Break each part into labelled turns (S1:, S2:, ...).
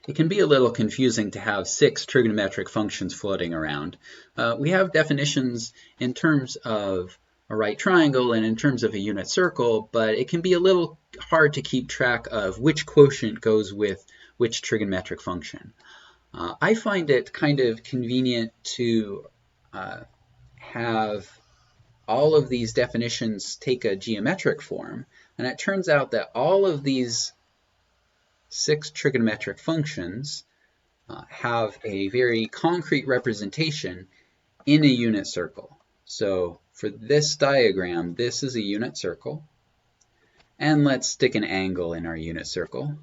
S1: it can be a little confusing to have 6 trigonometric functions floating around. We have definitions in terms of a right triangle and in terms of a unit circle, but it can be a little hard to keep track of which quotient goes with which trigonometric function. I find it kind of convenient to have all of these definitions take a geometric form, and it turns out that all of these 6 trigonometric functions have a very concrete representation in a unit circle. So for this diagram, this is a unit circle, and let's stick an angle in our unit circle.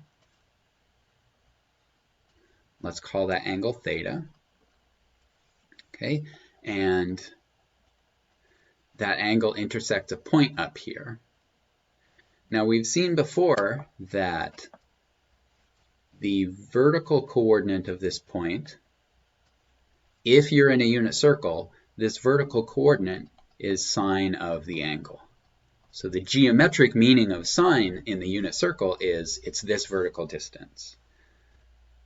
S1: Let's call that angle theta. Okay, and that angle intersects a point up here. Now we've seen before that the vertical coordinate of this point, if you're in a unit circle, this vertical coordinate is sine of the angle. So the geometric meaning of sine in the unit circle is it's this vertical distance.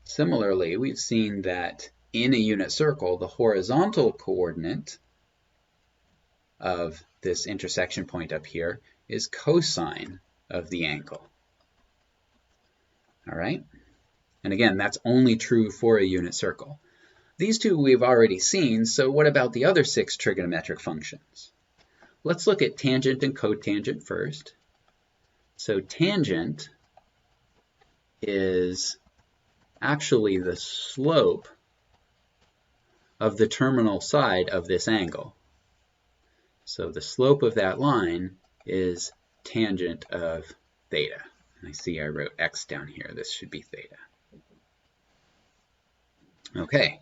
S1: Similarly, we've seen that in a unit circle, the horizontal coordinate of this intersection point up here is cosine of the angle. All right? And again, that's only true for a unit circle. These two we've already seen, so what about the other 6 trigonometric functions? Let's look at tangent and cotangent first. So tangent is actually the slope of the terminal side of this angle. So the slope of that line is tangent of theta. I see I wrote x down here. This should be theta. Okay,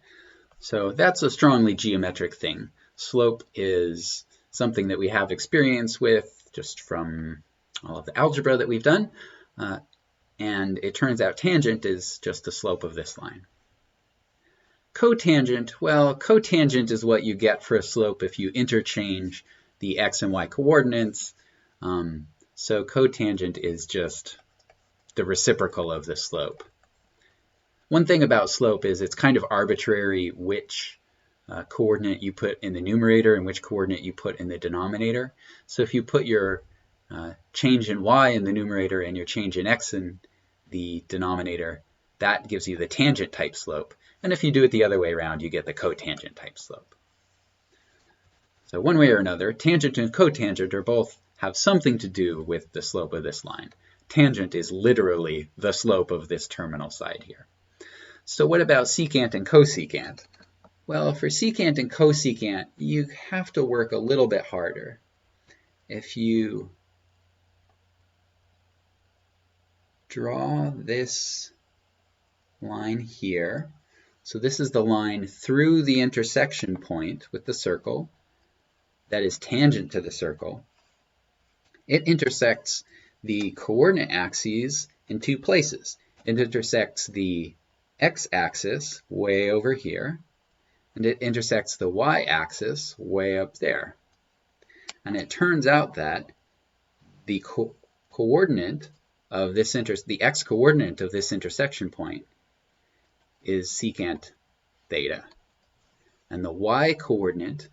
S1: so that's a strongly geometric thing. Slope is something that we have experience with just from all of the algebra that we've done. And it turns out tangent is just the slope of this line. Cotangent, well, cotangent is what you get for a slope if you interchange the x and y coordinates. So cotangent is just the reciprocal of the slope. One thing about slope is it's kind of arbitrary which coordinate you put in the numerator and which coordinate you put in the denominator. So if you put your change in y in the numerator and your change in x in the denominator, that gives you the tangent type slope. And if you do it the other way around, you get the cotangent type slope. So one way or another, tangent and cotangent are both have something to do with the slope of this line. Tangent is literally the slope of this terminal side here. So what about secant and cosecant? Well, for secant and cosecant, you have to work a little bit harder. If you draw this line here, so this is the line through the intersection point with the circle that is tangent to the circle. It intersects the coordinate axes in 2 places. It intersects the x-axis way over here, and it intersects the y-axis way up there. And it turns out that the coordinate of this the x-coordinate of this intersection point is secant theta, and the y-coordinate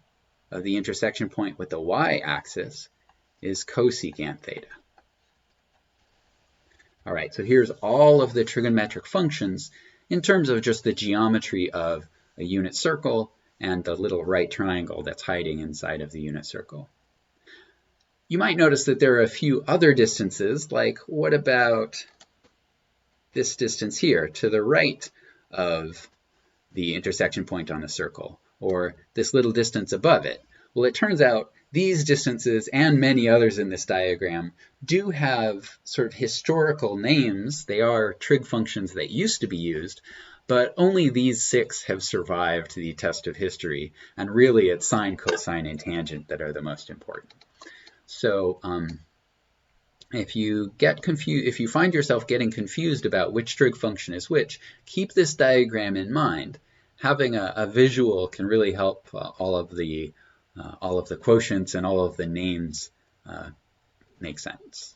S1: of the intersection point with the y-axis is cosecant theta. All right, so here's all of the trigonometric functions in terms of just the geometry of a unit circle and the little right triangle that's hiding inside of the unit circle. You might notice that there are a few other distances, like what about this distance here to the right of the intersection point on a circle, or this little distance above it? Well, it turns out these distances and many others in this diagram do have sort of historical names. They are trig functions that used to be used, but only these 6 have survived the test of history, and really it's sine, cosine, and tangent that are the most important. So if you get confused, if you find yourself getting confused about which trig function is which, keep this diagram in mind. Having a visual can really help all of the quotients and all of the names make sense.